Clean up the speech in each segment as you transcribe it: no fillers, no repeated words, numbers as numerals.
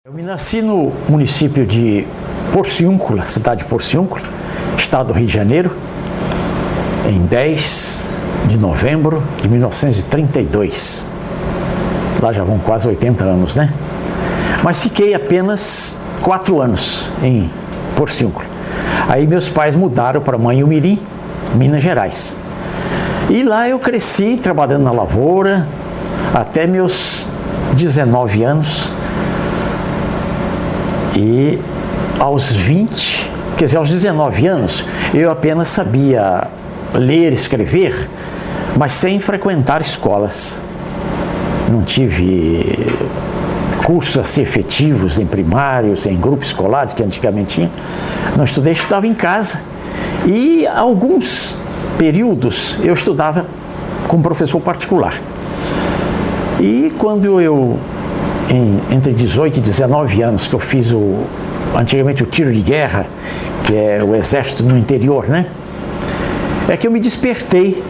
Eu me nasci no município de Porciúncula, cidade de Porciúncula, estado do Rio de Janeiro, em 10 de novembro de 1932. Lá já vão quase 80 anos, né? Mas fiquei apenas 4 anos em Porciúncula. Aí meus pais mudaram para Manhumirim, Minas Gerais. E lá eu cresci trabalhando na lavoura até meus 19 anos. E aos 20, quer dizer, aos 19 anos, eu apenas sabia ler e escrever, mas sem frequentar escolas. Não tive cursos assim efetivos em primários, em grupos escolares, que antigamente tinha. Não estudei, estudava em casa. E alguns períodos eu estudava com professor particular. E quando eu entre 18 e 19 anos, que eu fiz antigamente o tiro de guerra, que é o exército no interior, né? É que eu me despertei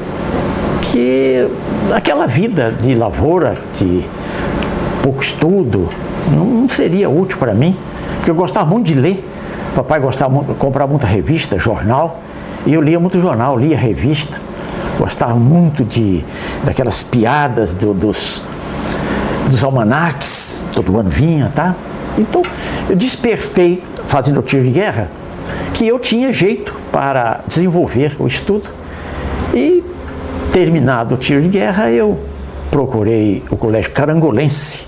que aquela vida de lavoura, de pouco estudo, não seria útil para mim, porque eu gostava muito de ler. Papai gostava muito de comprar muita revista, jornal, e eu lia muito jornal, lia revista. Gostava muito daquelas piadas dos almanaques, todo ano vinha, tá? Então, eu despertei, fazendo o tiro de guerra, que eu tinha jeito para desenvolver o estudo. E, terminado o tiro de guerra, eu procurei o Colégio Carangolense,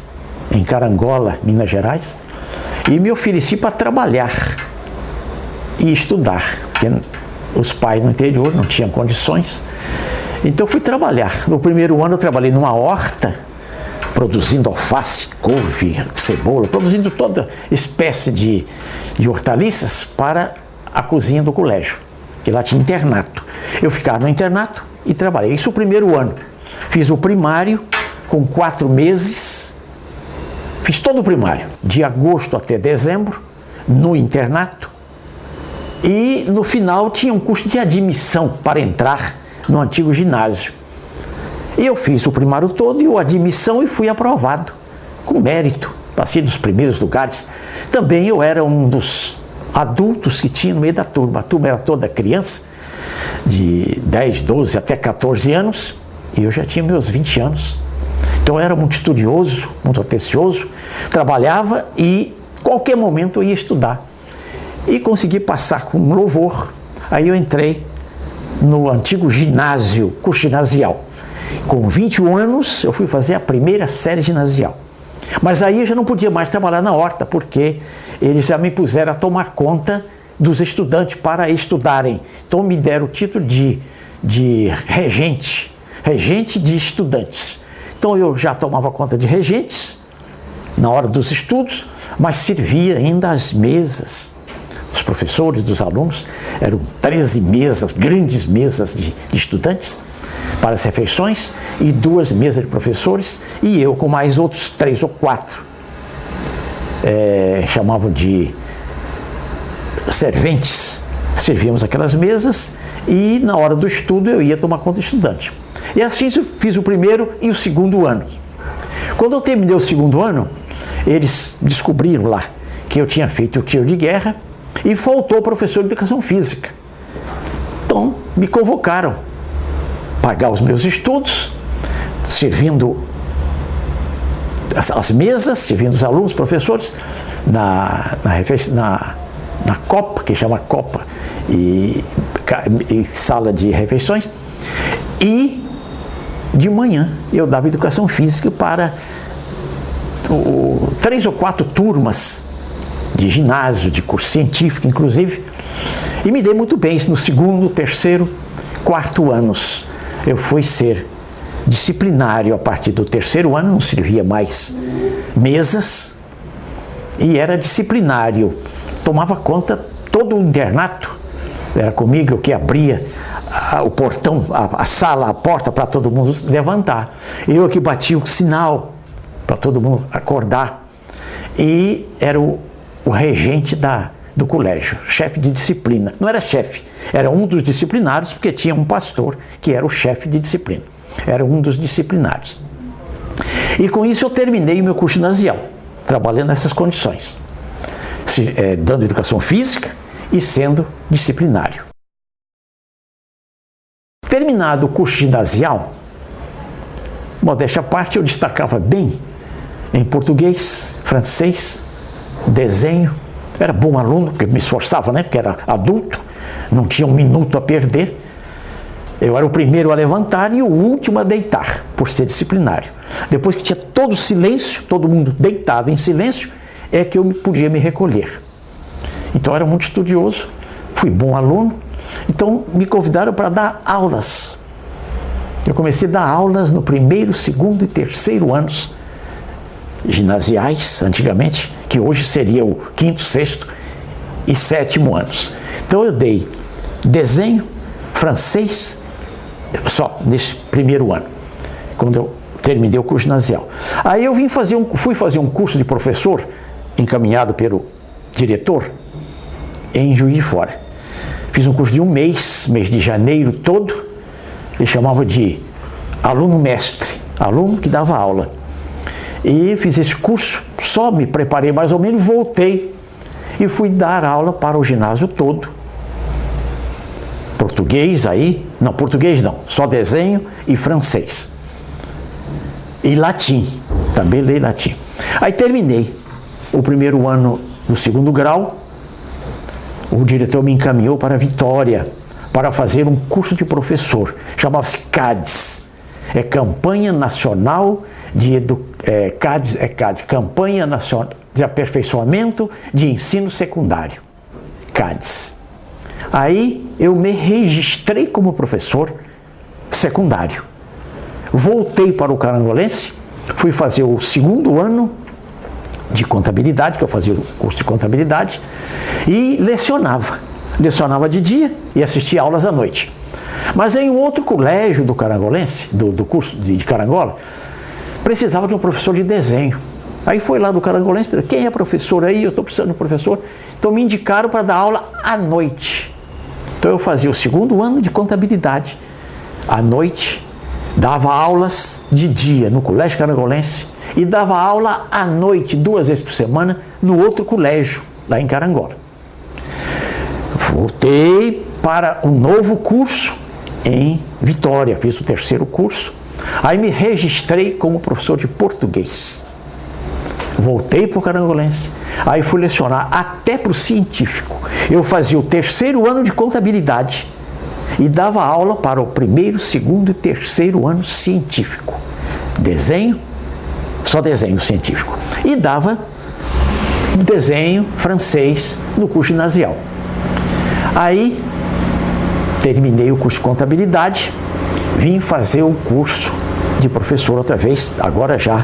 em Carangola, Minas Gerais, e me ofereci para trabalhar e estudar, porque os pais no interior não tinham condições. Então, fui trabalhar. No primeiro ano, eu trabalhei numa horta, produzindo alface, couve, cebola, produzindo toda espécie de hortaliças para a cozinha do colégio, que lá tinha internato. Eu ficava no internato e trabalhei. Isso o primeiro ano. Fiz o primário com 4 meses, fiz todo o primário, de agosto até dezembro, no internato, e no final tinha um curso de admissão para entrar no antigo ginásio. E eu fiz o primário todo e a admissão e fui aprovado, com mérito, passei nos primeiros lugares. Também eu era um dos adultos que tinha no meio da turma. A turma era toda criança, de 10, 12 até 14 anos, e eu já tinha meus 20 anos. Então eu era muito estudioso, muito atencioso, trabalhava e qualquer momento eu ia estudar. E consegui passar com louvor. Aí eu entrei no antigo ginásio, curso ginasial. Com 21 anos, eu fui fazer a primeira série ginasial. Mas aí eu já não podia mais trabalhar na horta, porque eles já me puseram a tomar conta dos estudantes para estudarem. Então me deram o título de regente de estudantes. Então eu já tomava conta de regentes na hora dos estudos, mas servia ainda as mesas. Os professores, dos alunos, eram 13 mesas, grandes mesas de estudantes, para as refeições, e 2 mesas de professores, e eu com mais outros 3 ou 4. Chamavam de serventes. Servíamos aquelas mesas e na hora do estudo eu ia tomar conta do estudante. E assim eu fiz o primeiro e o segundo ano. Quando eu terminei o segundo ano, eles descobriram lá que eu tinha feito o tiro de guerra e faltou o professor de educação física. Então me convocaram pagar os meus estudos, servindo as mesas, servindo os alunos, professores, na copa, que chama copa, e sala de refeições. E de manhã eu dava educação física para 3 ou 4 turmas de ginásio, de curso científico, inclusive, e me dei muito bem. Isso no segundo, terceiro, 4º anos. Eu fui ser disciplinário a partir do 3º ano, não servia mais mesas, e era disciplinário. Tomava conta todo o internato, era comigo eu que abria o portão, a sala, a porta para todo mundo levantar. Eu que batia o sinal para todo mundo acordar. E era o regente do colégio, chefe de disciplina. Não era chefe, era um dos disciplinários, porque tinha um pastor que era o chefe de disciplina. Era um dos disciplinários. E com isso eu terminei o meu curso ginasial. trabalhando nessas condições, dando educação física e sendo disciplinário. Terminado o curso ginasial, modéstia à parte, eu destacava bem em português, francês, desenho. Era bom aluno, porque me esforçava, né? Porque era adulto, não tinha um minuto a perder. Eu era o primeiro a levantar e o último a deitar, por ser disciplinário. Depois que tinha todo o silêncio, todo mundo deitado em silêncio, é que eu podia me recolher. Então eu era muito estudioso, fui bom aluno, então me convidaram para dar aulas. Eu comecei a dar aulas no primeiro, segundo e terceiro anos ginasiais, antigamente, que hoje seria o quinto, sexto e sétimo anos. Então eu dei desenho, francês, só nesse primeiro ano, quando eu terminei o curso ginasial. Aí eu fui fazer um curso de professor, encaminhado pelo diretor, em Juiz de Fora. Fiz um curso de um mês de janeiro todo. Ele chamava de aluno mestre, aluno que dava aula. E fiz esse curso, só me preparei mais ou menos, voltei e fui dar aula para o ginásio todo. Português aí, não, português não, só desenho e francês. E latim, também leio latim. Aí terminei o primeiro ano do segundo grau, o diretor me encaminhou para Vitória, para fazer um curso de professor, chamava-se CADES, Campanha Nacional de Campanha Nacional de Aperfeiçoamento de Ensino Secundário, CADES. Aí eu me registrei como professor secundário. Voltei para o Carangolense, fui fazer o segundo ano de contabilidade, que eu fazia o curso de contabilidade, e lecionava. Lecionava de dia e assistia aulas à noite. Mas em um outro colégio do Carangolense, do curso de Carangola, precisava de um professor de desenho. Aí foi lá do Carangolense, quem é professor aí? Eu estou precisando de um professor. Então me indicaram para dar aula à noite. Então eu fazia o segundo ano de contabilidade à noite, dava aulas de dia no Colégio Carangolense e dava aula à noite, 2 vezes por semana, no outro colégio, lá em Carangola. Voltei para um novo curso em Vitória, fiz o terceiro curso. Aí me registrei como professor de português. Voltei para o Carangolense, aí fui lecionar até para o científico. Eu fazia o terceiro ano de contabilidade e dava aula para o primeiro, segundo e terceiro ano científico. Desenho, só desenho científico. E dava desenho francês no curso ginasial. Aí terminei o curso de contabilidade, vim fazer o curso de professor outra vez, agora já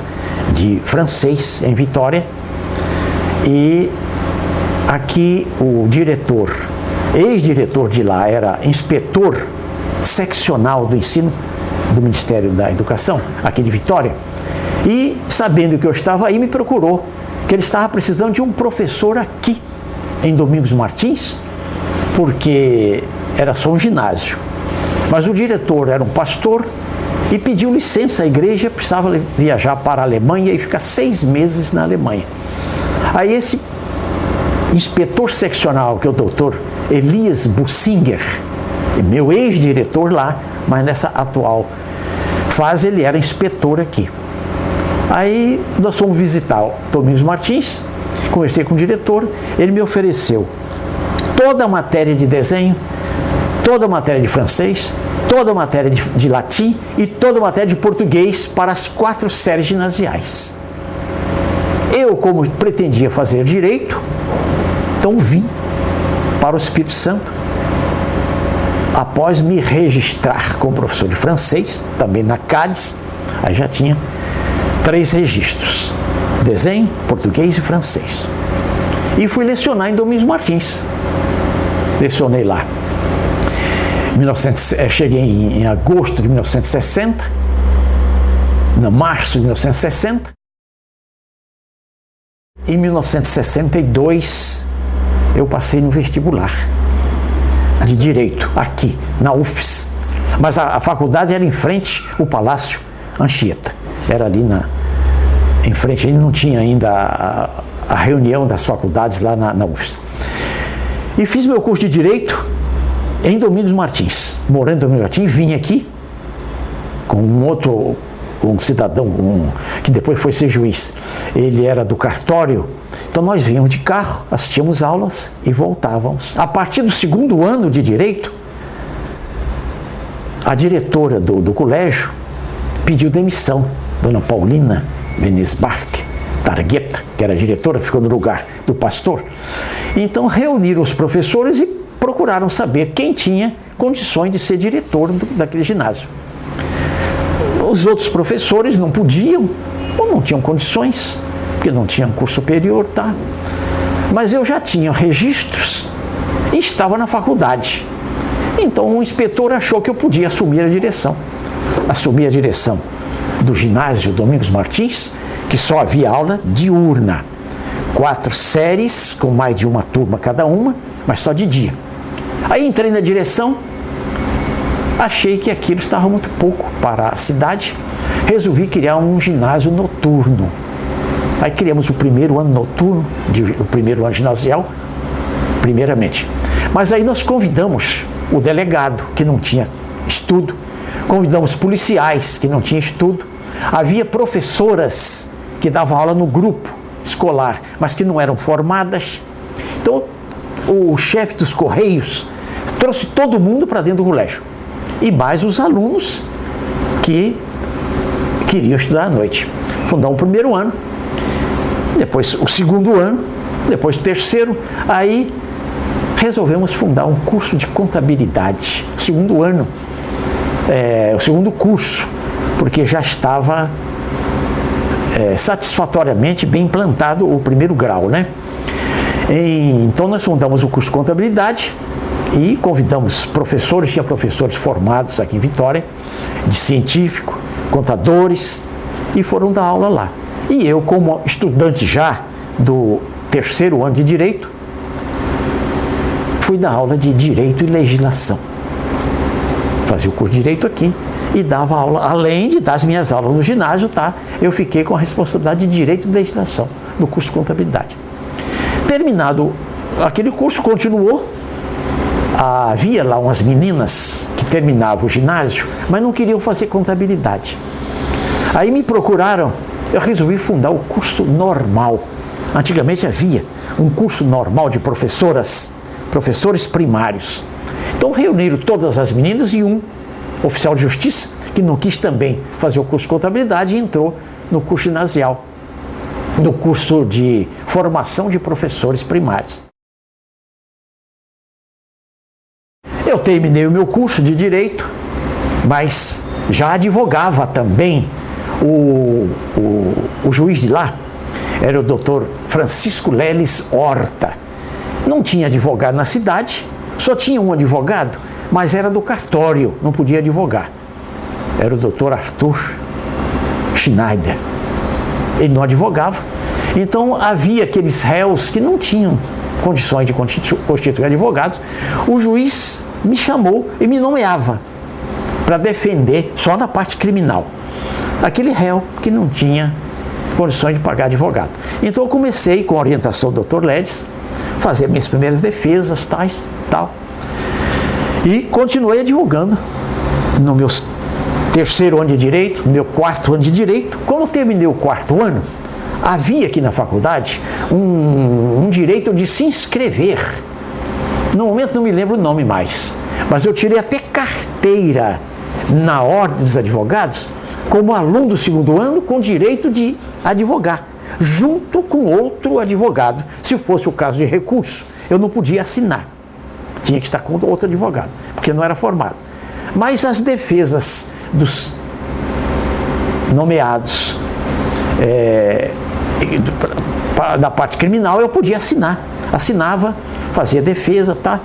de francês em Vitória. E aqui o diretor, ex-diretor de lá, era inspetor seccional do ensino do Ministério da Educação, aqui de Vitória, e sabendo que eu estava aí, me procurou, que ele estava precisando de um professor aqui, em Domingos Martins, porque era só um ginásio. Mas o diretor era um pastor e pediu licença à igreja, precisava viajar para a Alemanha e ficar 6 meses na Alemanha. Aí esse inspetor seccional, que é o doutor Elias Bussinger, meu ex-diretor lá, mas nessa atual fase ele era inspetor aqui. Aí nós fomos visitar o Domingos Martins, conversei com o diretor, ele me ofereceu toda a matéria de desenho, toda a matéria de francês, toda a matéria de latim e toda a matéria de português para as 4 séries ginasiais. Eu, como pretendia fazer direito, então vim para o Espírito Santo, após me registrar como professor de francês, também na CADES, aí já tinha 3 registros, desenho, português e francês. E fui lecionar em Domingos Martins. Lecionei lá. Cheguei em agosto de 1960, em março de 1960. Em 1962, eu passei no vestibular de Direito, aqui, na UFES. Mas a faculdade era em frente ao Palácio Anchieta. Era ali em frente, ele não tinha ainda a reunião das faculdades lá na UFSC. E fiz meu curso de Direito em Domingos Martins. Morando em Domingos Martins, vim aqui com um cidadão que depois foi ser juiz. Ele era do cartório. Então nós vínhamos de carro, assistíamos aulas e voltávamos. A partir do segundo ano de Direito, a diretora do colégio pediu demissão, Dona Paulina Menezes Barque Targueta, que era a diretora, ficou no lugar do pastor. Então reuniram os professores e procuraram saber quem tinha condições de ser diretor daquele ginásio. Os outros professores não podiam, ou não tinham condições, porque não tinham curso superior, tá? Mas eu já tinha registros e estava na faculdade. Então o inspetor achou que eu podia assumir a direção. Assumi a direção do ginásio Domingos Martins, que só havia aula diurna. 4 séries, com mais de uma turma cada uma, mas só de dia. Aí entrei na direção, achei que aquilo estava muito pouco para a cidade, resolvi criar um ginásio noturno. Aí criamos o primeiro ano noturno, o primeiro ano ginasial, primeiramente. Mas aí nós convidamos o delegado, que não tinha estudo, convidamos policiais, que não tinham estudo, havia professoras que davam aula no grupo escolar, mas que não eram formadas. Então, o chefe dos Correios trouxe todo mundo para dentro do colégio, e mais os alunos que queriam estudar à noite. Fundamos o primeiro ano, depois o segundo ano, depois o terceiro, aí resolvemos fundar um curso de contabilidade, o segundo ano, o segundo curso, porque já estava satisfatoriamente bem implantado o primeiro grau, né? Então nós fundamos o curso de contabilidade e convidamos professores, tinha professores formados aqui em Vitória, de científico, contadores, e foram dar aula lá. E eu, como estudante já do terceiro ano de Direito, fui dar aula de Direito e Legislação. Fazia o curso de Direito aqui e dava aula, além das minhas aulas no ginásio, tá? Eu fiquei com a responsabilidade de Direito e Legislação no curso de Contabilidade. Terminado aquele curso, continuou. Havia lá umas meninas que terminavam o ginásio, mas não queriam fazer contabilidade. Aí me procuraram, eu resolvi fundar o curso normal. Antigamente havia um curso normal de professores primários. Então reuniram todas as meninas e um oficial de justiça, que não quis também fazer o curso de contabilidade, e entrou no curso ginasial, no curso de formação de professores primários. Eu terminei o meu curso de Direito, mas já advogava também. O juiz de lá era o doutor Francisco Leles Horta. Não tinha advogado na cidade, só tinha um advogado, mas era do cartório, não podia advogar. Era o doutor Arthur Schneider. Ele não advogava, então havia aqueles réus que não tinham condições de constituir advogados. O juiz me chamou e me nomeava para defender só na parte criminal aquele réu que não tinha condições de pagar advogado. Então eu comecei, com a orientação do Dr. Ledes, fazer minhas primeiras defesas, tal. E continuei advogando no meu terceiro ano de Direito, no meu quarto ano de Direito. Quando eu terminei o quarto ano, havia aqui na faculdade um direito de se inscrever. No momento não me lembro o nome mais, mas eu tirei até carteira na Ordem dos Advogados como aluno do segundo ano com direito de advogar, junto com outro advogado. Se fosse o caso de recurso, eu não podia assinar, tinha que estar com outro advogado, porque não era formado. Mas as defesas dos nomeados da parte criminal eu podia assinar, assinava, fazia defesa, tá?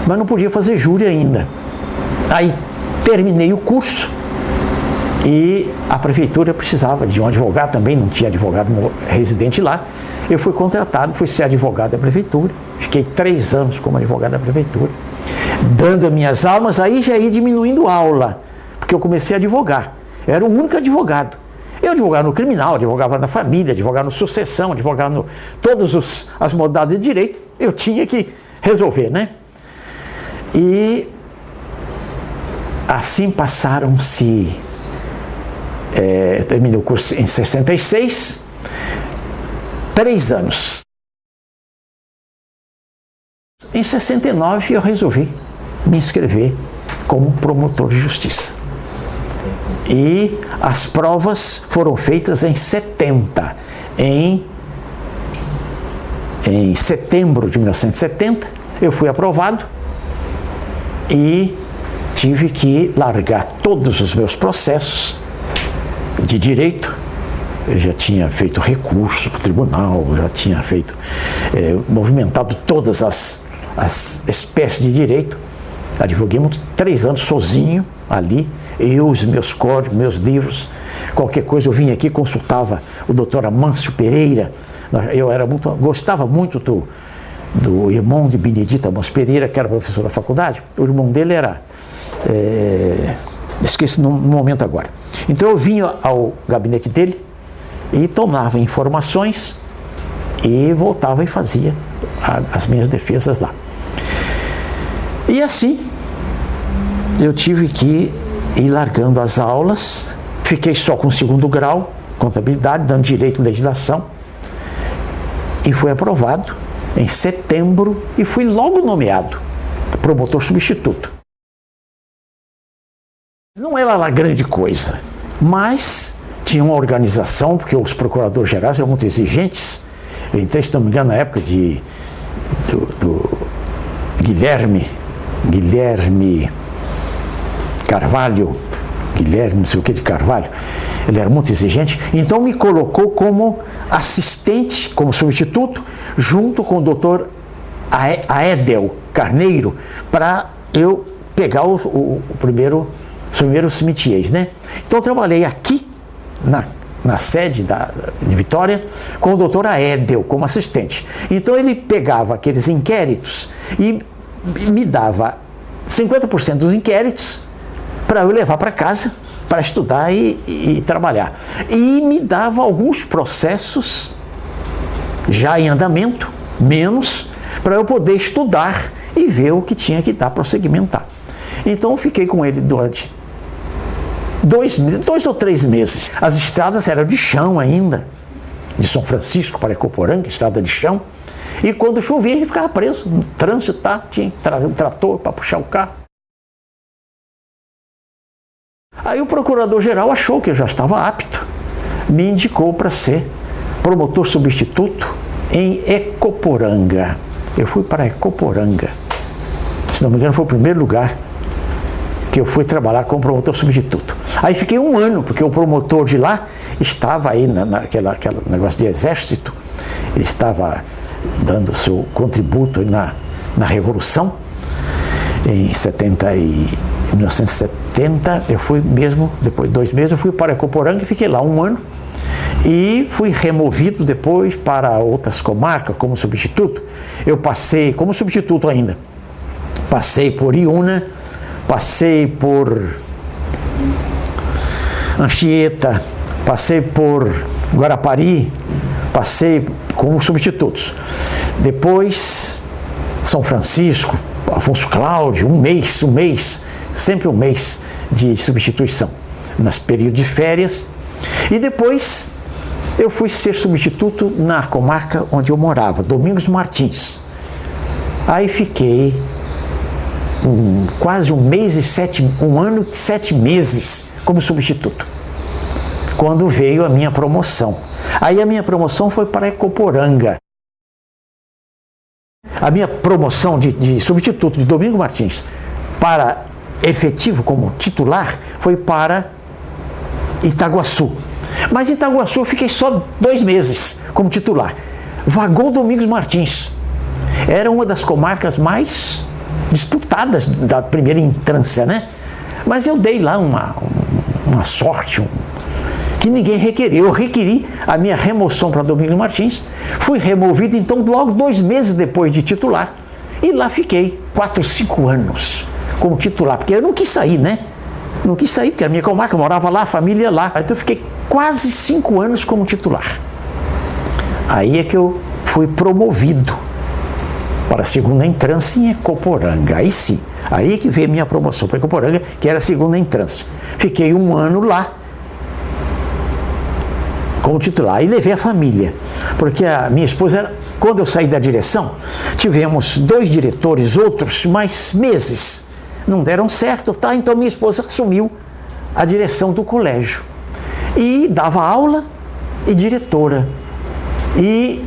Mas não podia fazer júri ainda. Aí terminei o curso e a prefeitura precisava de um advogado, também não tinha advogado residente lá. Eu fui contratado, fui ser advogado da prefeitura, fiquei 3 anos como advogado da prefeitura, dando as minhas aulas. Aí já ia diminuindo a aula, porque eu comecei a advogar, eu era o único advogado. Eu advogava no criminal, advogava na família, advogava no sucessão, advogava no todas as modalidades de direito, eu tinha que resolver, né? E assim passaram-se, terminei o curso em 66, 3 anos. Em 69 eu resolvi me inscrever como promotor de justiça. E as provas foram feitas em 70. Em setembro de 1970, eu fui aprovado e tive que largar todos os meus processos de direito. Eu já tinha feito recurso para o tribunal, já tinha feito, movimentado todas as espécies de direito. Advoguei 3 anos sozinho ali, eu, os meus códigos, meus livros. Qualquer coisa eu vinha aqui, consultava o doutor Amâncio Pereira. Eu gostava muito do irmão de Benedito Amâncio Pereira, que era professor da faculdade. O irmão dele era... esqueci no momento agora. Então eu vinha ao gabinete dele e tomava informações e voltava e fazia as minhas defesas lá. E assim eu tive que ir largando as aulas, fiquei só com o 2º grau, contabilidade, dando direito e legislação, e fui aprovado em setembro e fui logo nomeado promotor substituto. Não era lá grande coisa, mas tinha uma organização, porque os procuradores gerais eram muito exigentes. Eu entrei, se não me engano, na época do Guilherme Carvalho, Guilherme não sei o que de Carvalho, ele era muito exigente, então me colocou como assistente, como substituto, junto com o doutor Aédel Carneiro, para eu pegar os primeiros métiers, né? Então eu trabalhei aqui na sede de Vitória com o doutor Aédel como assistente. Então ele pegava aqueles inquéritos e me dava 50% dos inquéritos para eu levar para casa, para estudar e trabalhar. E me dava alguns processos já em andamento, menos, para eu poder estudar e ver o que tinha que dar prosseguimentar. Então eu fiquei com ele durante 2 ou 3 meses. As estradas eram de chão ainda, de São Francisco para Ecoporanga, estrada de chão. E quando chovia, a gente ficava preso no trânsito, tinha um trator para puxar o carro. Aí o procurador-geral achou que eu já estava apto, me indicou para ser promotor substituto em Ecoporanga. Eu fui para Ecoporanga. Se não me engano, foi o primeiro lugar que eu fui trabalhar como promotor substituto. Aí fiquei 1 ano, porque o promotor de lá estava aí naquele negócio de exército, ele estava dando o seu contributo na Revolução. Em 1970, eu fui mesmo, depois de 2 meses, eu fui para Ecoporanga e fiquei lá 1 ano. E fui removido depois para outras comarcas como substituto. Eu passei, como substituto ainda, passei por Iuna, passei por Anchieta, passei por Guarapari, passei como substitutos. Depois, São Francisco, Afonso Cláudio, um mês, sempre 1 mês de substituição, nos períodos de férias. E depois eu fui ser substituto na comarca onde eu morava, Domingos Martins. Aí fiquei quase 1 ano e 7 meses como substituto, quando veio a minha promoção. Aí a minha promoção foi para Ecoporanga. A minha promoção de substituto de Domingos Martins para efetivo como titular foi para Itaguaçu. Mas em Itaguaçu eu fiquei só 2 meses como titular. Vagou Domingos Martins. Era uma das comarcas mais disputadas da primeira entrância, né? Mas eu dei lá uma sorte que ninguém requeriu. Eu requeri a minha remoção para Domingos Martins. Fui removido, então, logo 2 meses depois de titular. E lá fiquei 4 ou 5 anos como titular, porque eu não quis sair, né? Não quis sair, porque a minha comarca, eu morava lá, a família lá. Então eu fiquei quase 5 anos como titular. Aí é que eu fui promovido para a segunda entrância em Ecoporanga. Aí sim, aí é que veio a minha promoção para Ecoporanga, que era a segunda entrância. Fiquei 1 ano lá como titular e levei a família, porque a minha esposa, quando eu saí da direção, tivemos 2 diretores, outros mais meses, não deram certo, tá? Então minha esposa assumiu a direção do colégio e dava aula e diretora e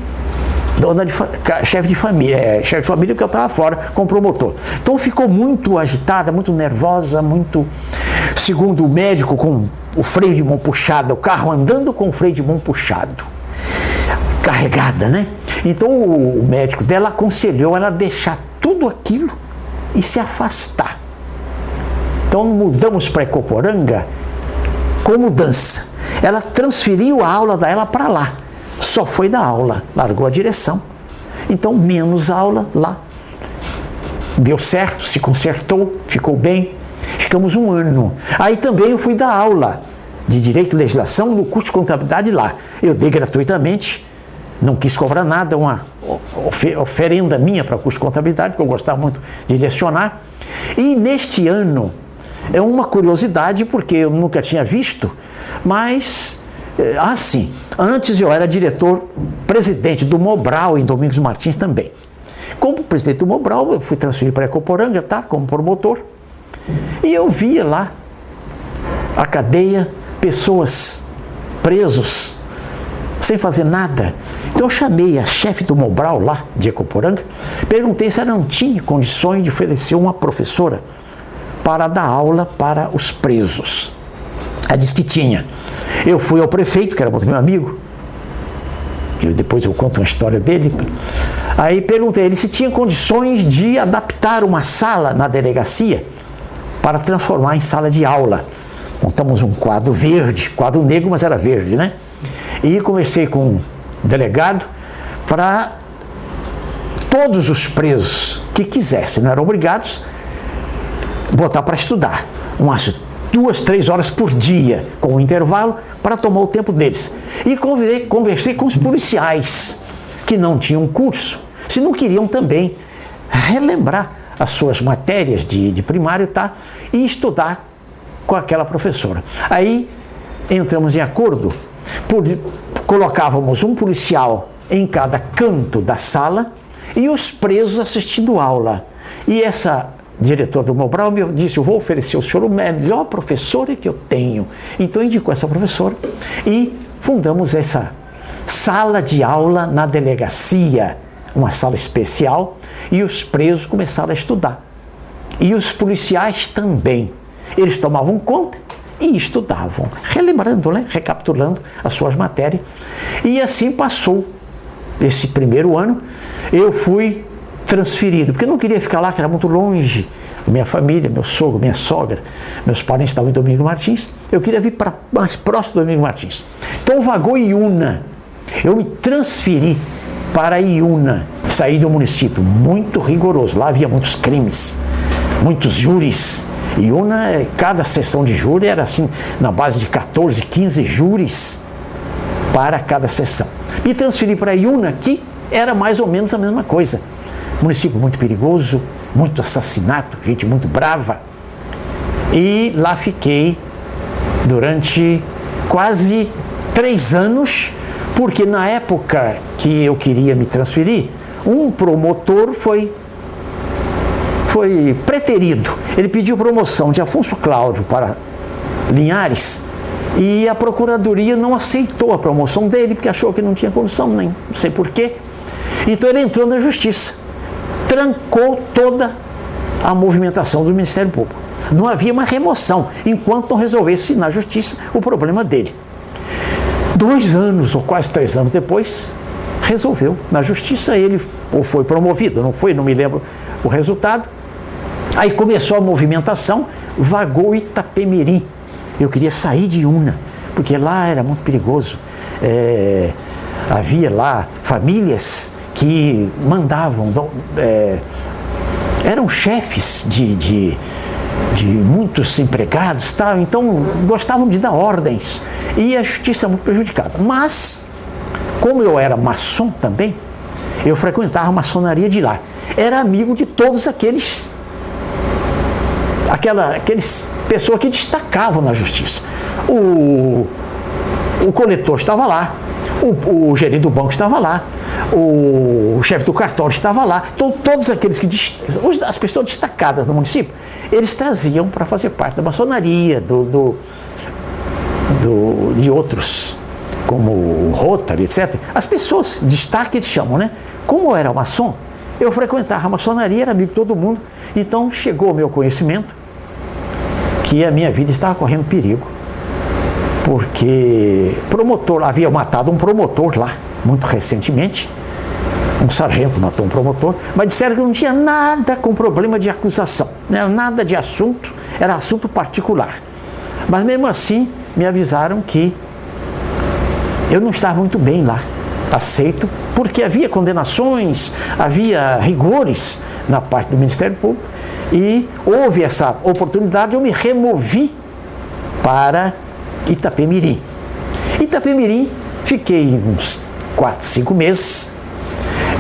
chefe de família porque eu estava fora como promotor. Então ficou muito agitada, muito nervosa, muito, segundo o médico, com o freio de mão puxado, o carro andando com o freio de mão puxado, carregada, né? Então o médico dela aconselhou ela a deixar tudo aquilo e se afastar. Então mudamos para Ecoporanga com mudança. Ela transferiu a aula dela para lá. Só foi dar aula, largou a direção. Então, menos aula lá. Deu certo, se consertou, ficou bem. Ficamos 1 ano. Aí também eu fui dar aula de Direito e Legislação no curso de Contabilidade lá. Eu dei gratuitamente, não quis cobrar nada, uma oferenda minha para o curso de Contabilidade, porque eu gostava muito de lecionar. E neste ano, é uma curiosidade, porque eu nunca tinha visto, mas, assim, antes eu era diretor-presidente do Mobral em Domingos Martins também. Como presidente do Mobral, eu fui transferido para Ecoporanga, tá, como promotor, e eu via lá a cadeia, pessoas presos, sem fazer nada. Então eu chamei a chefe do Mobral lá de Ecoporanga, perguntei se ela não tinha condições de oferecer uma professora para dar aula para os presos. Ela disse que tinha. Eu fui ao prefeito, que era muito meu amigo, que depois eu conto uma história dele. Aí perguntei a ele se tinha condições de adaptar uma sala na delegacia para transformar em sala de aula. Montamos um quadro verde, quadro negro, mas era verde, né? E conversei com o delegado para todos os presos que quisessem, não eram obrigados, botar para estudar. Umas 2, 3 horas por dia, com um intervalo, para tomar o tempo deles. E conversei com os policiais, que não tinham curso, se não queriam também relembrar as suas matérias de primário, tá? E estudar com aquela professora. Aí entramos em acordo, colocávamos um policial em cada canto da sala e os presos assistindo aula. E essa diretora do Mobral me disse: eu vou oferecer ao senhor a melhor professora que eu tenho. Então indicou essa professora e fundamos essa sala de aula na delegacia, uma sala especial, e os presos começaram a estudar. E os policiais também. Eles tomavam conta e estudavam, relembrando, né? Recapitulando as suas matérias. E assim passou esse primeiro ano. Eu fui transferido, porque eu não queria ficar lá, que era muito longe. Minha família, meu sogro, minha sogra, meus parentes estavam em Domingos Martins. Eu queria vir para mais próximo do Domingos Martins. Então vagou Iuna. Eu me transferi para Iuna. Saí do município muito rigoroso. Lá havia muitos crimes, muitos júris. Iuna, cada sessão de júri era assim, na base de 14, 15 júris para cada sessão. Me transferi para Iuna, que era mais ou menos a mesma coisa. Município muito perigoso, muito assassinato, gente muito brava. E lá fiquei durante quase 3 anos, porque na época que eu queria me transferir, um promotor foi preterido. Ele pediu promoção de Afonso Cláudio para Linhares e a procuradoria não aceitou a promoção dele, porque achou que não tinha condição, nem não sei porquê. Então ele entrou na justiça, trancou toda a movimentação do Ministério Público. Não havia uma remoção, enquanto não resolvesse na justiça o problema dele. 2 anos, ou quase 3 anos depois, resolveu na justiça. Ele ou foi promovido, não foi, não me lembro o resultado. Aí começou a movimentação, vagou Itapemirim. Eu queria sair de Iuna, porque lá era muito perigoso. Havia lá famílias que mandavam, eram chefes de muitos empregados, tá? Então gostavam de dar ordens e a justiça é muito prejudicada. Mas, como eu era maçom também, eu frequentava a maçonaria de lá. Era amigo de todos aqueles pessoas que destacavam na justiça. O coletor estava lá, o gerente do banco estava lá, o chefe do cartório estava lá. Então, todos aqueles as pessoas destacadas no município, eles traziam para fazer parte da maçonaria, de outros, como o Rotary, etc. As pessoas, destaque eles chamam, né? Como eu era maçom, eu frequentava a maçonaria, era amigo de todo mundo. Então, chegou ao meu conhecimento que a minha vida estava correndo perigo, porque havia matado um promotor lá, muito recentemente. Um sargento matou um promotor, mas disseram que não tinha nada com problema de acusação, não era nada de assunto, era assunto particular. Mas mesmo assim, me avisaram que eu não estava muito bem lá, aceito, porque havia condenações, havia rigores na parte do Ministério Público, e houve essa oportunidade, eu me removi para Itapemirim. Itapemirim, fiquei uns 4, 5 meses,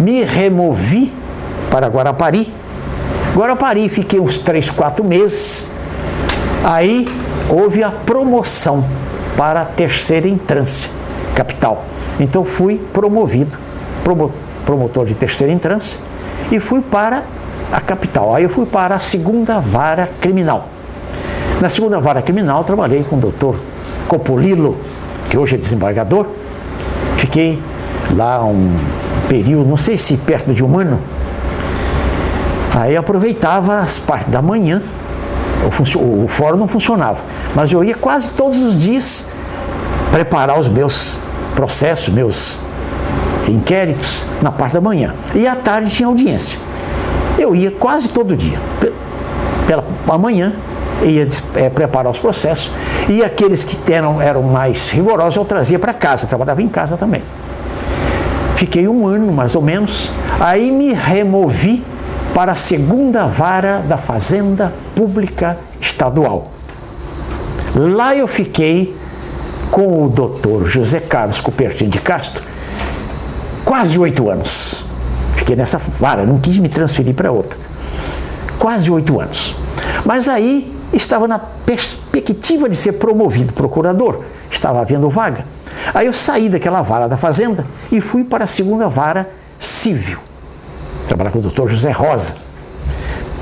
me removi para Guarapari. Guarapari, fiquei uns 3, 4 meses, aí houve a promoção para a terceira entrância, capital. Então fui promovido, promotor de terceira entrância, e fui para a capital. Aí eu fui para a segunda vara criminal. Na segunda vara criminal trabalhei com o doutor Copolilo, que hoje é desembargador. Fiquei lá um período, não sei se perto de 1 ano. Aí eu aproveitava as partes da manhã, o fórum não funcionava, mas eu ia quase todos os dias preparar os meus processos, meus inquéritos na parte da manhã. E à tarde tinha audiência. Eu ia quase todo dia, pela manhã, ia preparar os processos, e aqueles que eram mais rigorosos eu trazia para casa, trabalhava em casa também. Fiquei 1 ano, mais ou menos, aí me removi para a segunda vara da Fazenda Pública Estadual. Lá eu fiquei com o doutor José Carlos Cupertino de Castro quase 8 anos. Fiquei nessa vara, não quis me transferir para outra. Quase 8 anos. Mas aí estava na perspectiva de ser promovido procurador, estava havendo vaga. Aí eu saí daquela vara da Fazenda e fui para a segunda vara civil, trabalhar com o doutor José Rosa.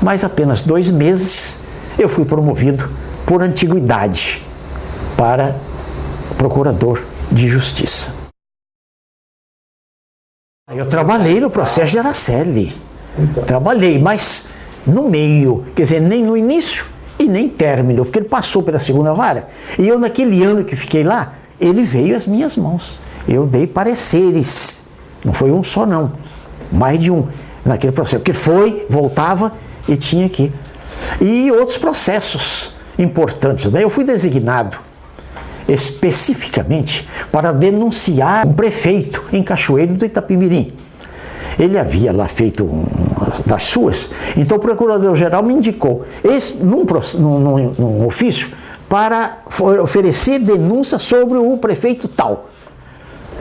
Mas apenas 2 meses eu fui promovido por antiguidade para procurador de justiça. Eu trabalhei no processo de Araceli, trabalhei, mas no meio, quer dizer, nem no início e nem término, porque ele passou pela segunda vara. E eu, naquele ano que fiquei lá, ele veio às minhas mãos. Eu dei pareceres, não foi um só não, mais de um naquele processo, porque foi, voltava e tinha que. E outros processos importantes, né? Eu fui designado especificamente para denunciar um prefeito em Cachoeiro do Itapemirim. Ele havia lá feito das suas, então o procurador-geral me indicou num ofício para oferecer denúncia sobre o prefeito tal.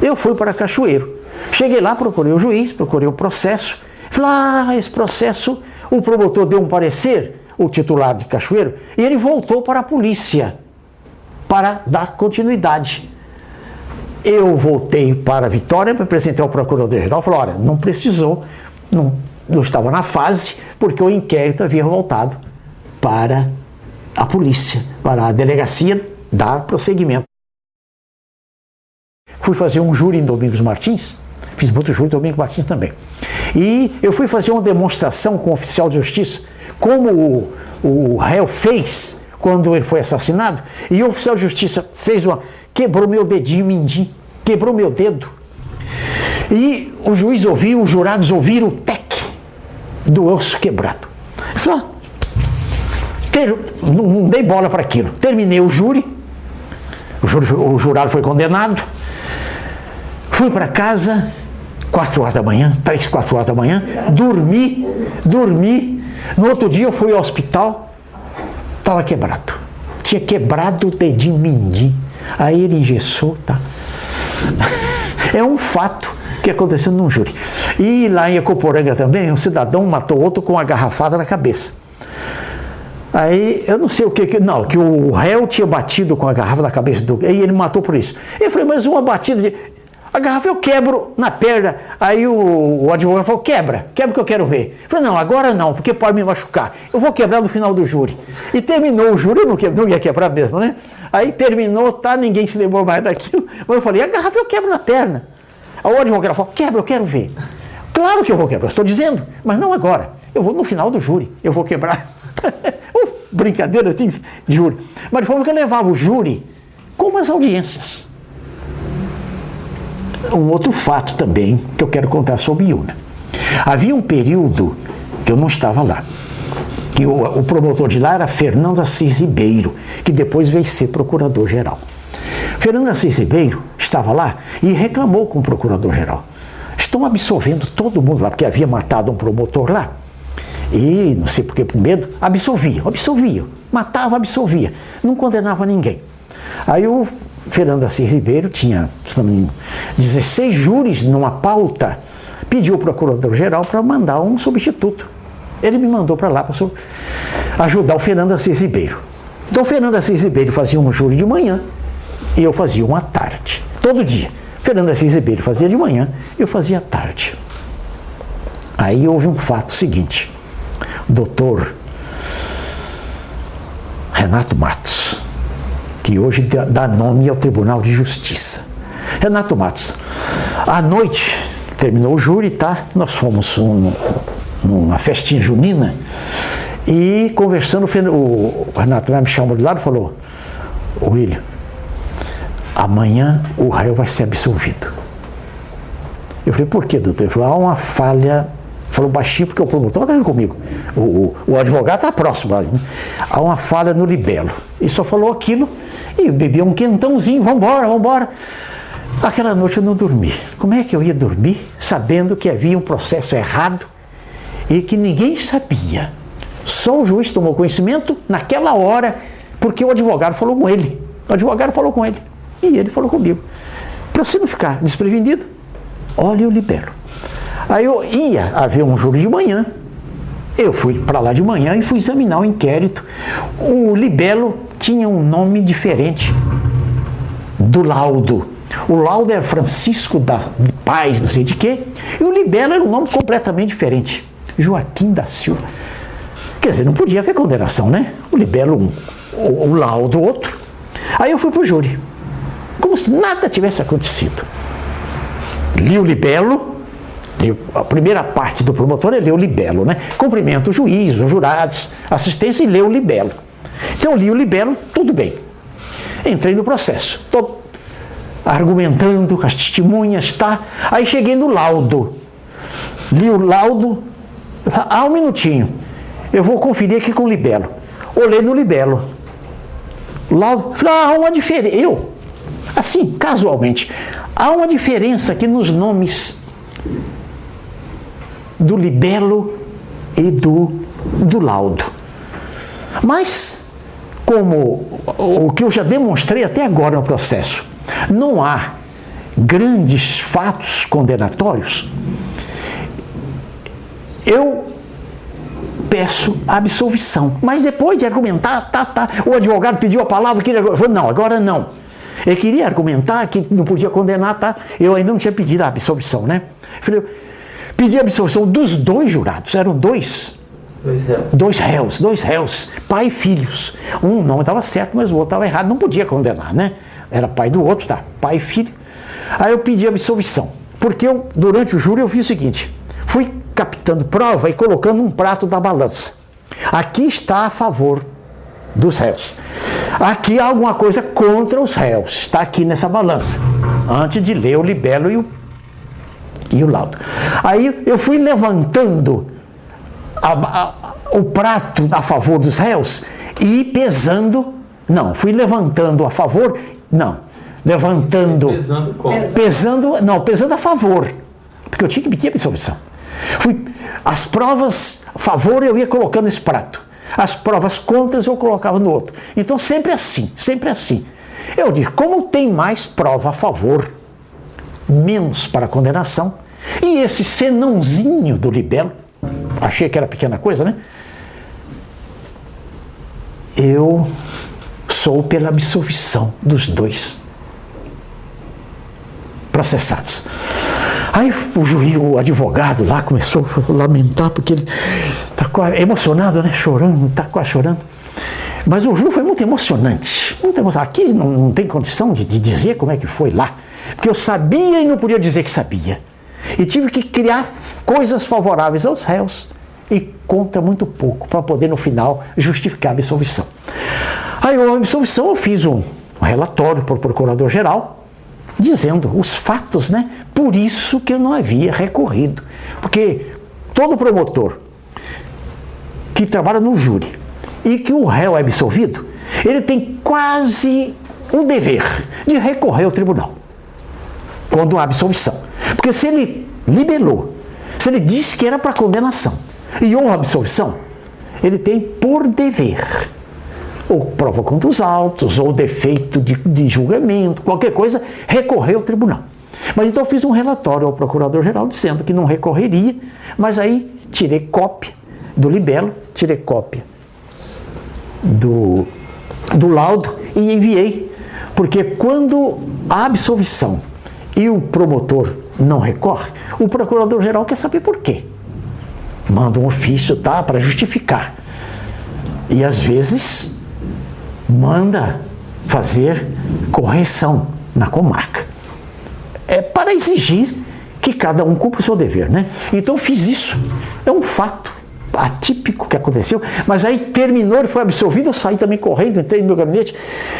Eu fui para Cachoeiro. Cheguei lá, procurei o juiz, procurei o processo. Falei, esse processo, o promotor deu um parecer, o titular de Cachoeiro, e ele voltou para a polícia para dar continuidade. Eu voltei para Vitória, me apresentei ao procurador-geral, falei, olha, não precisou, não estava na fase, porque o inquérito havia voltado para a polícia, para a delegacia dar prosseguimento. Fui fazer um júri em Domingos Martins, fiz muito júri em Domingos Martins também. E eu fui fazer uma demonstração com o oficial de justiça, como o réu fez quando ele foi assassinado, e o oficial de justiça quebrou meu dedinho mindinho, quebrou meu dedo. E o juiz ouviu, os jurados ouviram o tec do osso quebrado. Eu falei, não dei bola para aquilo. Terminei o júri, o jurado foi condenado, fui para casa, 4 horas da manhã, 3, 4 horas da manhã, dormi. No outro dia eu fui ao hospital, estava quebrado. Tinha quebrado o dedinho mindinho. Aí ele engessou, tá? É um fato que aconteceu num júri. E lá em Ecoporanga também, um cidadão matou outro com uma garrafada na cabeça. Aí, eu não sei o que... Não, que o réu tinha batido com a garrafa na cabeça do... E ele matou por isso. Eu falei, mas uma batida de... A garrafa eu quebro na perna. Aí o advogado falou, quebra que eu quero ver. Eu falei, não, agora não, porque pode me machucar. Eu vou quebrar no final do júri. E terminou o júri, eu não ia quebrar mesmo, né? Aí terminou, tá, ninguém se lembrou mais daquilo. Mas eu falei, a garrafa eu quebro na perna. Aí o advogado falou, quebra, eu quero ver. Claro que eu vou quebrar, estou dizendo, mas não agora. Eu vou no final do júri, eu vou quebrar. Brincadeira assim, de júri. Mas de forma que eu levava o júri com umas audiências. Um outro fato também que eu quero contar sobre Iuna. Havia um período que eu não estava lá, que o promotor de lá era Fernando Assis Ribeiro, que depois veio ser procurador-geral. Fernando Assis Ribeiro estava lá e reclamou com o procurador-geral. Estão absolvendo todo mundo lá, porque havia matado um promotor lá. E, não sei por que, por medo, absolvia. Matava, absolvia. Não condenava ninguém. Aí o Fernando Assis Ribeiro tinha 16 júris numa pauta, pediu ao procurador-geral para mandar um substituto. Ele me mandou para lá para ajudar o Fernando Assis Ribeiro. Então o Fernando Assis Ribeiro fazia um júri de manhã e eu fazia um à tarde. Todo dia. Fernando Assis Ribeiro fazia de manhã, eu fazia à tarde. Aí houve um fato seguinte. Doutor Renato Matos, que hoje dá nome ao Tribunal de Justiça. Renato Matos, à noite, terminou o júri, tá? Nós fomos numa festinha junina e conversando, o Renato me chamou de lado e falou, William, amanhã o réu vai ser absolvido. Eu falei, por quê, doutor? Ele falou, há uma falha, falou baixinho porque o promotor está comigo, o advogado está próximo ali, né? Há uma falha no libelo. Ele só falou aquilo e bebia um quentãozinho, vambora. Aquela noite eu não dormi. Como é que eu ia dormir sabendo que havia um processo errado e que ninguém sabia? Só o juiz tomou conhecimento naquela hora porque o advogado falou com ele. E ele falou comigo. Para você não ficar desprevenido, olha o libelo. Aí eu ia haver um júri de manhã. Eu fui para lá de manhã e fui examinar o inquérito. O libelo tinha um nome diferente do laudo. O laudo era Francisco da Paz, não sei de quê, e o libelo era um nome completamente diferente. Joaquim da Silva. Quer dizer, não podia haver condenação, né? O libelo um, o laudo outro. Aí eu fui para o júri. Como se nada tivesse acontecido. Li o libelo, a primeira parte do promotor é ler o libelo, né? Cumprimento o juiz, os jurados, assistência e lê o libelo. Então eu li o libelo, tudo bem. Entrei no processo, tô argumentando com as testemunhas, tá? Aí cheguei no laudo. Li o laudo, um minutinho, eu vou conferir aqui com o libelo. Olhei no libelo. Laudo, falei, há uma diferença. Assim, casualmente, há uma diferença aqui nos nomes do libelo e do laudo. Mas, como o que eu já demonstrei até agora no processo, não há grandes fatos condenatórios, eu peço absolvição. Mas depois de argumentar, o advogado pediu a palavra, eu falei, não, agora não. Ele queria argumentar que não podia condenar, tá? Eu ainda não tinha pedido a absolvição, né? Eu falei, pedi a absolvição dos dois jurados, eram dois réus, pai e filhos. Um não estava certo, mas o outro estava errado, não podia condenar, né? Era pai do outro, tá? Pai e filho. Aí eu pedi a absolvição, porque eu, durante o júri, eu fiz o seguinte, fui captando prova e colocando um prato da balança. Aqui está a favor dos réus. Aqui há alguma coisa contra os réus, está aqui nessa balança, antes de ler o libelo e o laudo. Aí eu fui levantando o prato a favor dos réus e pesando, fui levantando a favor, Pesando como? Pesando a favor, porque eu tinha que pedir a absolvição. As provas a favor eu ia colocando esse prato. As provas contras eu colocava no outro. Então sempre assim, sempre assim. Eu digo, como tem mais prova a favor, menos para condenação, e esse senãozinho do libelo, achei que era pequena coisa, né? Eu sou pela absolvição dos dois processados. Aí o juiz, o advogado lá começou a lamentar, porque ele está emocionado, né? Chorando, está quase chorando. Mas o júri foi muito emocionante. Muito emocionante. Aqui não tem condição de dizer como é que foi lá. Porque eu sabia e não podia dizer que sabia. E tive que criar coisas favoráveis aos réus e contra muito pouco, para poder no final justificar a absolvição. Aí a absolvição eu fiz um relatório para o procurador-geral, dizendo os fatos, né? Por isso que eu não havia recorrido. Porque todo promotor que trabalha no júri e que o réu é absolvido, ele tem quase o dever de recorrer ao tribunal quando há absolvição. Porque se ele libelou, se ele disse que era para condenação e houve absolvição, ele tem por dever, ou prova contra os autos, ou defeito de julgamento, qualquer coisa, recorrer ao tribunal. Mas então eu fiz um relatório ao procurador-geral dizendo que não recorreria, mas aí tirei cópia do libelo, tirei cópia do laudo e enviei, porque quando a absolvição e o promotor não recorre, o procurador-geral quer saber por quê. Manda um ofício, tá, para justificar. E às vezes manda fazer correção na comarca. É para exigir que cada um cumpra o seu dever, né? Então eu fiz isso. É um fato atípico que aconteceu, mas aí terminou, ele foi absolvido, eu saí também correndo, entrei no meu gabinete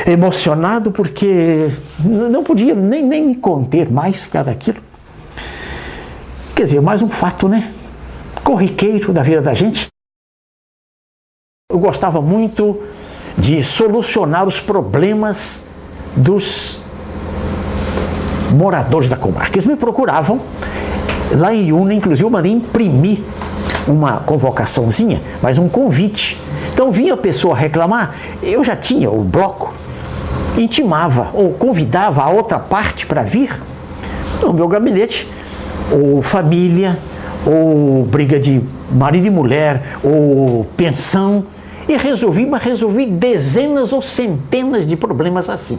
emocionado, porque não podia nem me conter mais por causa daquilo. Quer dizer, mais um fato, né? Corriqueiro da vida da gente. Eu gostava muito de solucionar os problemas dos moradores da comarca. Eles me procuravam lá em Iuna, inclusive eu mandei imprimir uma convocaçãozinha, mas um convite. Então vinha a pessoa reclamar, eu já tinha o bloco, intimava ou convidava a outra parte para vir no meu gabinete, ou família, ou briga de marido e mulher, ou pensão, e resolvi dezenas ou centenas de problemas assim.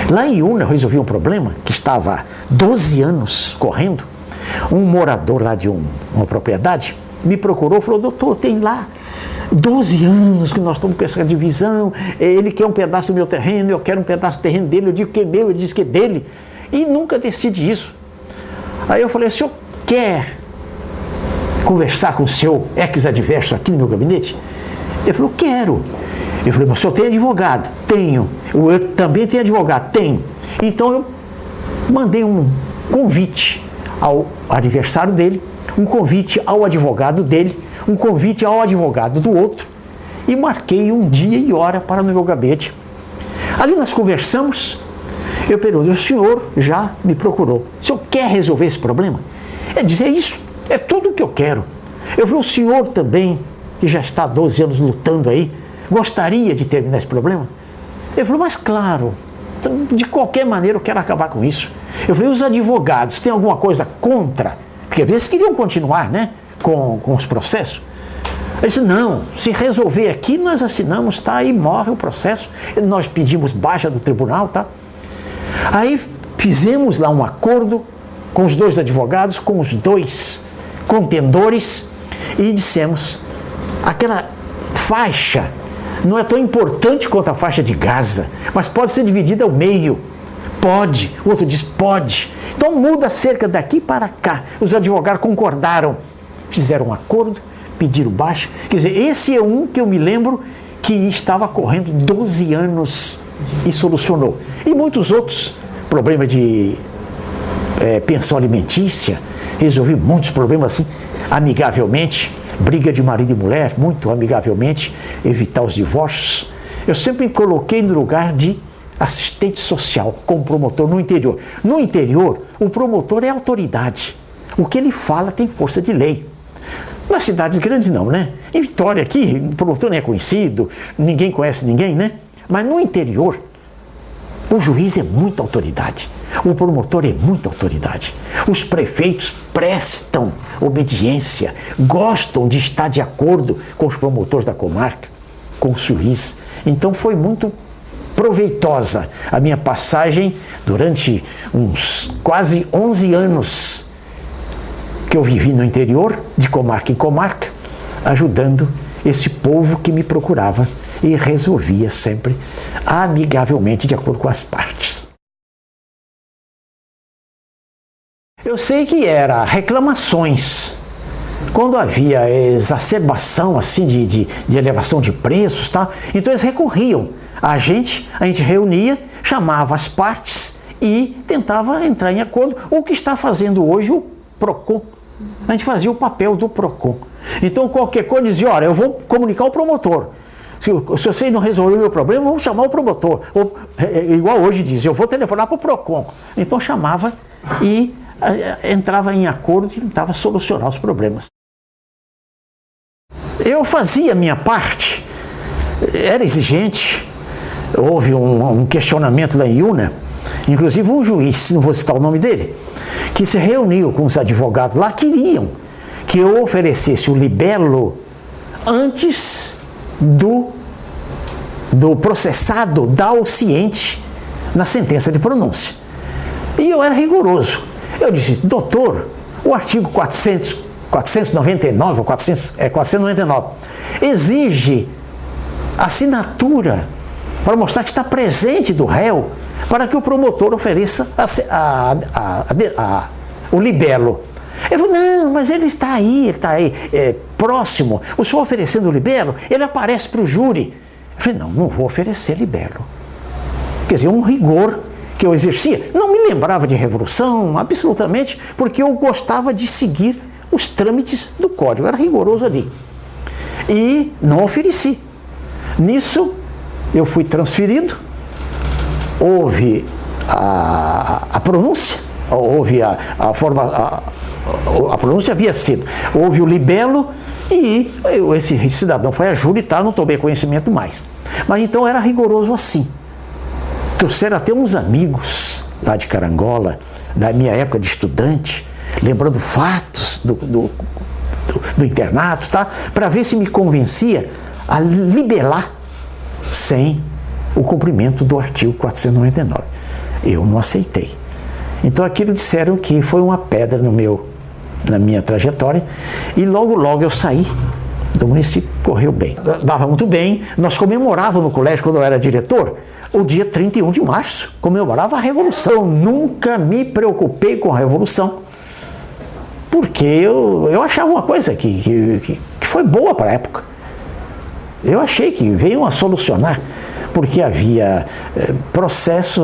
Lá em Iuna eu resolvi um problema que estava há 12 anos correndo. Um morador lá de uma propriedade me procurou e falou: doutor, tem lá 12 anos que nós estamos com essa divisão, ele quer um pedaço do meu terreno, eu quero um pedaço do terreno dele, eu digo que é meu, ele diz que é dele, e nunca decide isso. Aí eu falei: o senhor quer conversar com o seu ex-adverso aqui no meu gabinete? Ele falou: quero. Eu falei: mas o senhor tem advogado? Tenho. Eu também tenho advogado? Tenho. Então eu mandei um convite ao adversário dele, um convite ao advogado dele, um convite ao advogado do outro, e marquei um dia e hora para no meu gabinete. Ali nós conversamos, eu perguntei: o senhor já me procurou, o senhor quer resolver esse problema? Ele disse: é isso, é tudo o que eu quero. Eu falei: o senhor também, que já está há 12 anos lutando aí, gostaria de terminar esse problema? Ele falou: mas claro, de qualquer maneira eu quero acabar com isso. Eu falei: os advogados têm alguma coisa contra? Porque às vezes queriam continuar, né, com os processos. Ele disse: não, se resolver aqui nós assinamos, tá, e morre o processo, nós pedimos baixa do tribunal, tá. Aí fizemos lá um acordo com os dois advogados, com os dois contendores, e dissemos: aquela faixa não é tão importante quanto a faixa de Gaza, mas pode ser dividida ao meio. Pode. O outro diz: pode. Então muda cerca daqui para cá. Os advogados concordaram, fizeram um acordo, pediram baixa. Quer dizer, esse é um que eu me lembro que estava correndo 12 anos e solucionou. E muitos outros, problema de pensão alimentícia, resolvi muitos problemas assim, amigavelmente. Briga de marido e mulher, muito amigavelmente, evitar os divórcios. Eu sempre me coloquei no lugar de assistente social, como promotor no interior. No interior, o promotor é autoridade. O que ele fala tem força de lei. Nas cidades grandes não, né? Em Vitória aqui, o promotor não é conhecido, ninguém conhece ninguém, né? Mas no interior, o juiz é muita autoridade, o promotor é muita autoridade. Os prefeitos prestam obediência, gostam de estar de acordo com os promotores da comarca, com o juiz. Então foi muito proveitosa a minha passagem durante uns quase 11 anos que eu vivi no interior, de comarca em comarca, ajudando esse povo que me procurava e resolvia sempre amigavelmente de acordo com as partes. Eu sei que era reclamações, quando havia exacerbação assim de elevação de preços, tá? Então eles recorriam a gente reunia, chamava as partes e tentava entrar em acordo, o que está fazendo hoje o PROCON. A gente fazia o papel do PROCON. Então qualquer coisa dizia, olha, eu vou comunicar ao promotor. Se você não resolver o meu problema, eu vou chamar o promotor. Ou, igual hoje diz, eu vou telefonar para o PROCON. Então chamava e entrava em acordo e tentava solucionar os problemas. Eu fazia a minha parte, era exigente. Houve um questionamento da IUNA, inclusive um juiz, não vou citar o nome dele, que se reuniu com os advogados lá, queriam que eu oferecesse o libelo antes do processado dar o ciente na sentença de pronúncia. E eu era rigoroso. Eu disse, doutor, o artigo 499, 499, exige assinatura para mostrar que está presente do réu, para que o promotor ofereça o libelo. Ele falou, não, mas ele está aí, próximo. O senhor oferecendo o libelo, ele aparece para o júri. Eu falei, não vou oferecer libelo. Quer dizer, um rigor que eu exercia. Não me lembrava de revolução, absolutamente, porque eu gostava de seguir os trâmites do código. Eu era rigoroso ali. E não ofereci. Nisso, eu fui transferido, houve a pronúncia, houve a pronúncia havia sido, houve o libelo e esse cidadão foi a júri e tal, não tomei conhecimento mais. Mas então era rigoroso assim. Trouxeram até uns amigos lá de Carangola, da minha época de estudante, lembrando fatos do internato, tá? Para ver se me convencia a libelar sem o cumprimento do artigo 499. Eu não aceitei. Então aquilo disseram que foi uma pedra na minha trajetória e logo eu saí do município, correu bem. Dava muito bem, nós comemorávamos no colégio, quando eu era diretor, o dia 31 de março, comemorava a Revolução. Nunca me preocupei com a Revolução, porque eu achava uma coisa que foi boa para a época. Eu achei que veio a solucionar, porque havia processo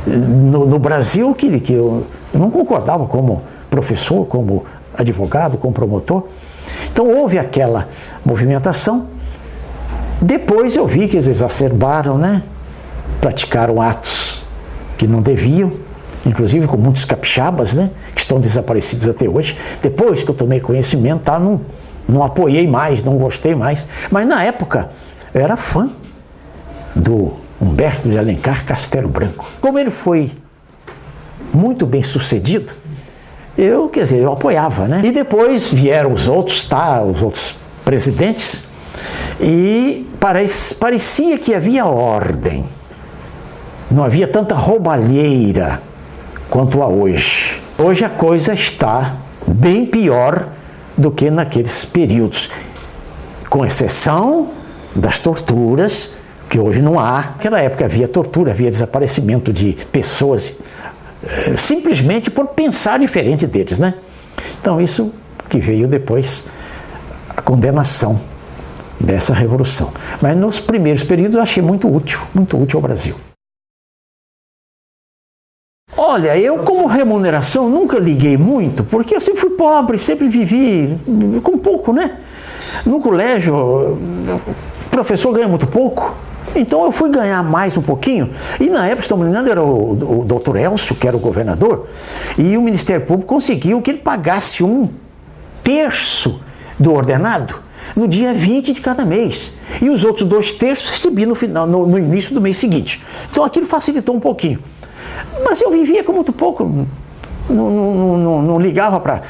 no Brasil que eu não concordava como professor, como advogado, como promotor. Então houve aquela movimentação. Depois eu vi que eles exacerbaram, né? Praticaram atos que não deviam, inclusive com muitos capixabas, né? Que estão desaparecidos até hoje. Depois que eu tomei conhecimento, tá? Não apoiei mais, não gostei mais. Mas na época eu era fã do Humberto de Alencar Castelo Branco. Como ele foi muito bem sucedido, eu apoiava, né? E depois vieram os outros presidentes, e parecia que havia ordem. Não havia tanta roubalheira quanto há hoje. Hoje a coisa está bem pior do que naqueles períodos, com exceção das torturas, que hoje não há. Naquela época havia tortura, havia desaparecimento de pessoas, simplesmente por pensar diferente deles, né? Então isso que veio depois, a condenação dessa revolução. Mas nos primeiros períodos eu achei muito útil ao Brasil. Olha, eu como remuneração nunca liguei muito, porque eu sempre fui pobre, sempre vivi com pouco, né? No colégio, o professor ganha muito pouco, então eu fui ganhar mais um pouquinho, e na época, estamos lembrando, era o doutor Elcio, que era o governador, e o Ministério Público conseguiu que ele pagasse 1/3 do ordenado no dia 20 de cada mês. E os outros 2/3 recebi no final, no início do mês seguinte. Então aquilo facilitou um pouquinho. Mas eu vivia com muito pouco, não ligava para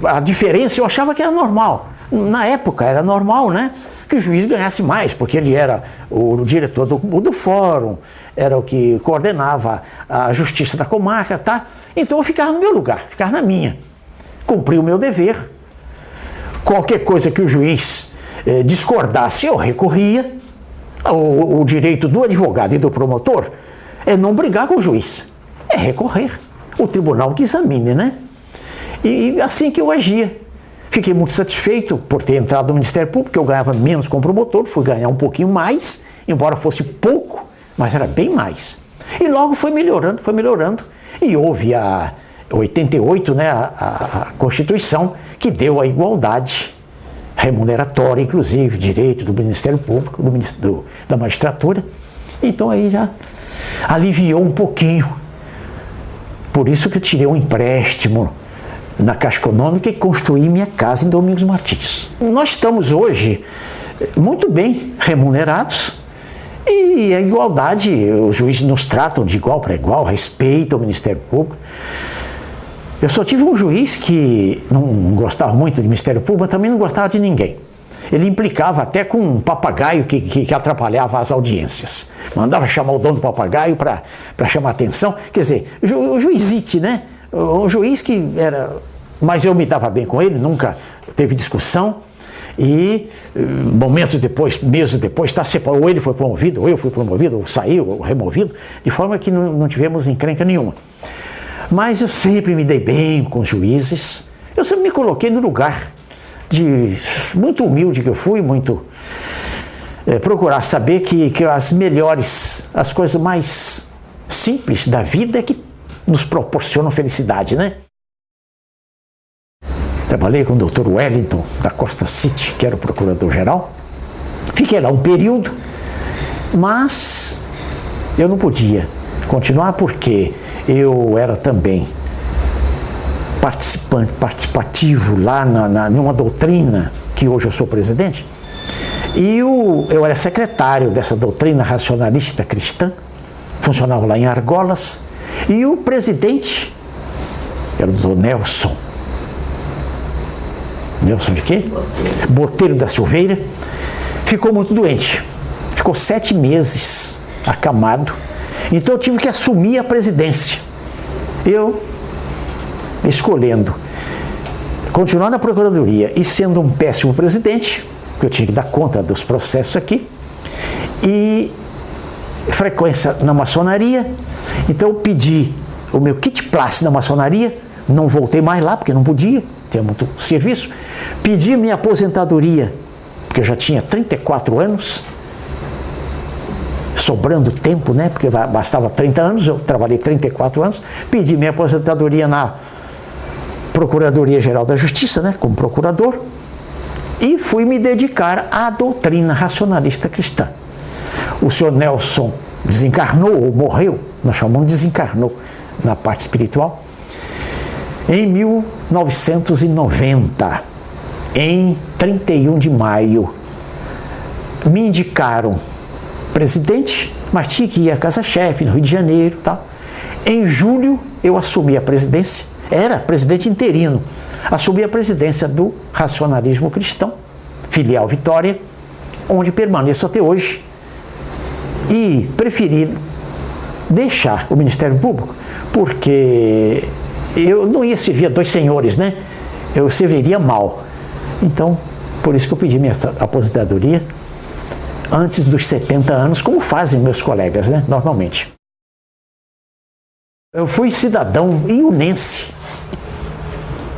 a diferença, eu achava que era normal. Na época era normal, né? Que o juiz ganhasse mais, porque ele era o diretor do fórum, era o que coordenava a justiça da comarca, tá? Então eu ficava no meu lugar, ficava na minha. Cumpri o meu dever. Qualquer coisa que o juiz discordasse, eu recorria. O direito do advogado e do promotor é não brigar com o juiz, é recorrer. O tribunal que examine, né? E assim que eu agia. Fiquei muito satisfeito por ter entrado no Ministério Público, eu ganhava menos como promotor, fui ganhar um pouquinho mais, embora fosse pouco, mas era bem mais. E logo foi melhorando, e houve a 88, né, a Constituição, que deu a igualdade remuneratória, inclusive, direito do Ministério Público, da magistratura. Então aí já aliviou um pouquinho. Por isso que eu tirei um empréstimo na Caixa Econômica e construí minha casa em Domingos Martins. Nós estamos hoje muito bem remunerados e a igualdade, os juízes nos tratam de igual para igual, respeitam o Ministério Público. Eu só tive um juiz que não gostava muito do Ministério Público, mas também não gostava de ninguém. Ele implicava até com um papagaio que atrapalhava as audiências. Mandava chamar o dono do papagaio para chamar atenção. Quer dizer, o juizite, né? Um juiz que era... Mas eu me dava bem com ele, nunca teve discussão. E momentos depois, meses depois, está separado. Ou ele foi promovido, ou eu fui promovido, ou saiu, ou removido. De forma que não tivemos encrenca nenhuma. Mas eu sempre me dei bem com os juízes. Eu sempre me coloquei no lugar de muito humilde que eu fui, muito procurar saber que as melhores, as coisas mais simples da vida é que nos proporcionam felicidade, né? Trabalhei com o Dr. Wellington da Costa City, que era o procurador-geral. Fiquei lá um período, mas eu não podia continuar porque eu era também participativo lá numa doutrina, que hoje eu sou presidente, e eu era secretário dessa doutrina racionalista cristã, funcionava lá em Argolas, e o presidente, que era o Dr. Nelson de quê? Botelho da Silveira, ficou muito doente, ficou 7 meses acamado, então eu tive que assumir a presidência. Eu escolhendo continuar na Procuradoria e sendo um péssimo presidente, porque eu tinha que dar conta dos processos aqui, e frequência na maçonaria, então eu pedi o meu kit place na maçonaria, não voltei mais lá porque não podia, tinha muito serviço, pedi minha aposentadoria, porque eu já tinha 34 anos, sobrando tempo, né, porque bastava 30 anos, eu trabalhei 34 anos, pedi minha aposentadoria na Procuradoria-Geral da Justiça, né, como procurador, e fui me dedicar à doutrina racionalista cristã. O senhor Nelson desencarnou, ou morreu, nós chamamos de desencarnou, na parte espiritual, em 1990, em 31 de maio. Me indicaram presidente, mas tinha que ir à casa-chefe, no Rio de Janeiro, tá? Em julho, eu assumi a presidência, era presidente interino, assumi a presidência do Racionalismo Cristão, filial Vitória, onde permaneço até hoje, e preferi deixar o Ministério Público, porque eu não ia servir a 2 senhores, né? Eu serviria mal. Então, por isso que eu pedi minha aposentadoria antes dos 70 anos, como fazem meus colegas, né? Normalmente. Eu fui cidadão iunense.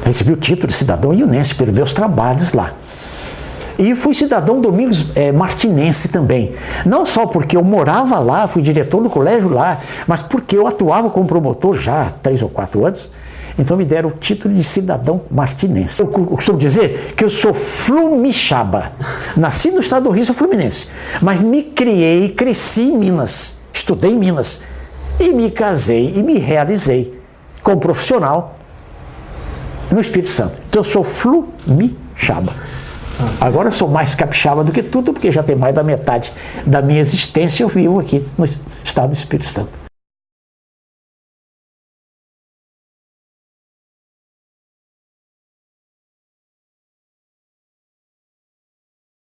Recebi o título de cidadão iunense pelos meus trabalhos lá. E fui cidadão Domingos Martinense também. Não só porque eu morava lá, fui diretor do colégio lá, mas porque eu atuava como promotor já há 3 ou 4 anos. Então me deram o título de cidadão martinense. Eu costumo dizer que eu sou flumixaba. Nasci no estado do Rio, sou fluminense. Mas me criei, cresci em Minas, estudei em Minas. E me casei e me realizei como profissional no Espírito Santo. Então eu sou flumixaba. Agora eu sou mais capixaba do que tudo, porque já tem mais da metade da minha existência eu vivo aqui no estado do Espírito Santo.